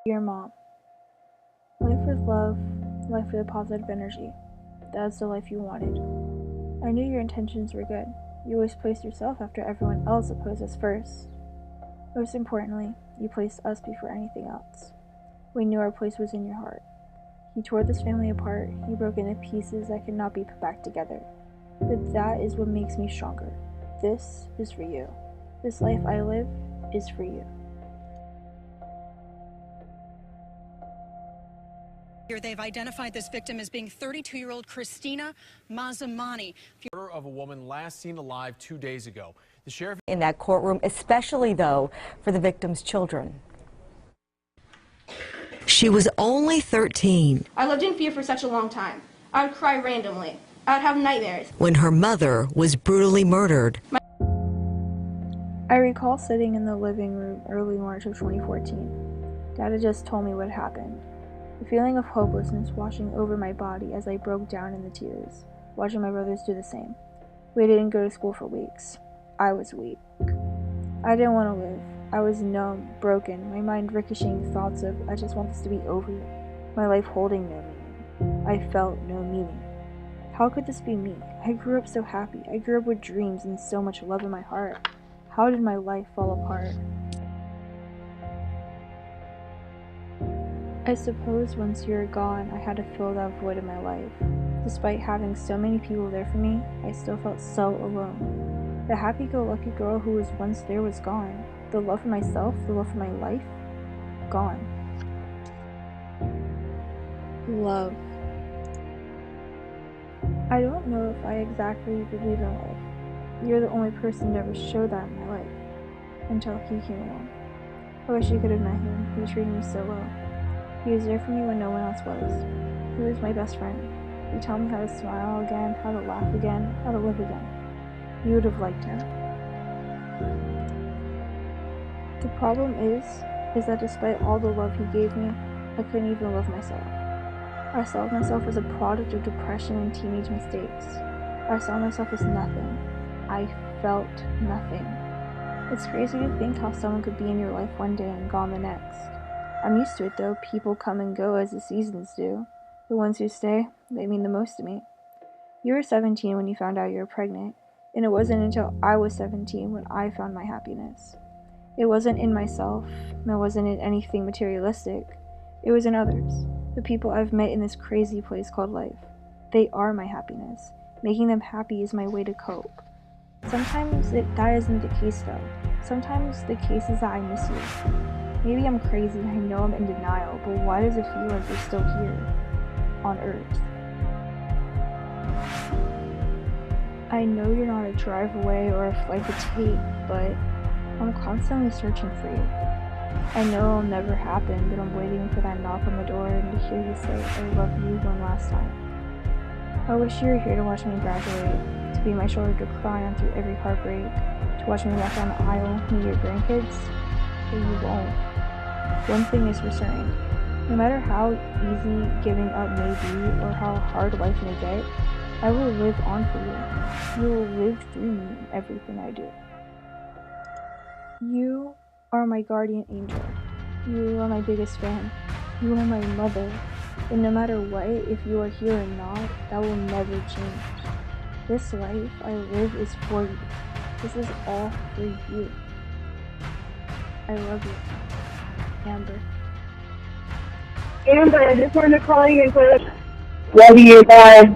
Your mom. Life with love, life with positive energy. That's the life you wanted. I knew your intentions were good. You always placed yourself after everyone else opposed us first. Most importantly, you placed us before anything else. We knew our place was in your heart. You tore this family apart, you broke into pieces that could not be put back together. But that is what makes me stronger. This is for you. This life I live is for you. They've identified this victim as being 32-year-old Christina Mazzamani. Murder of a woman last seen alive 2 days ago. The sheriff in that courtroom, especially though for the victim's children. She was only 13 I lived in fear for such a long time. I would cry randomly. I would have nightmares. when her mother was brutally murdered. I recall sitting in the living room early March of 2014. Dad had just told me what happened. The feeling of hopelessness washing over my body as I broke down in the tears, watching my brothers do the same. We didn't go to school for weeks. I was weak. I didn't want to live. I was numb, broken, my mind ricocheting thoughts of, I just want this to be over. My life holding no meaning. I felt no meaning. How could this be me? I grew up so happy. I grew up with dreams and so much love in my heart. How did my life fall apart? I suppose once you were gone, I had to fill that void in my life. Despite having so many people there for me, I still felt so alone. The happy-go-lucky girl who was once there was gone. The love for myself, the love for my life, gone. Love. I don't know if I exactly believe in love. You're the only person to ever show that in my life. Until he came along. I wish you could have met him. He treated me so well. He was there for me when no one else was. He was my best friend. He taught me how to smile again, how to laugh again, how to live again. You would have liked him. The problem is that despite all the love he gave me, I couldn't even love myself. I saw myself as a product of depression and teenage mistakes. I saw myself as nothing. I felt nothing. It's crazy to think how someone could be in your life one day and gone the next. I'm used to it though. People come and go as the seasons do. The ones who stay, they mean the most to me. You were 17 when you found out you were pregnant, and it wasn't until I was 17 when I found my happiness. It wasn't in myself, and it wasn't in anything materialistic. It was in others, the people I've met in this crazy place called life. They are my happiness. Making them happy is my way to cope. Sometimes that isn't the case though. Sometimes the case is that I miss you. Maybe I'm crazy, I know I'm in denial, but why does it feel like you're still here, on Earth? I know you're not a drive away or a flight to take, but I'm constantly searching for you. I know it'll never happen, but I'm waiting for that knock on the door and to hear you say, I love you one last time. I wish you were here to watch me graduate, to be my shoulder to cry on through every heartbreak, to watch me walk down the aisle, meet your grandkids, but you won't. One thing is for certain, no matter how easy giving up may be or how hard life may get, I will live on for you. You will live through me in everything I do. You are my guardian angel. You are my biggest fan. You are my mother. And no matter what, if you are here or not, that will never change. This life I live is for you. This is all for you. I love you. Amber. Amber, I just wanted to call you and say love you, bye.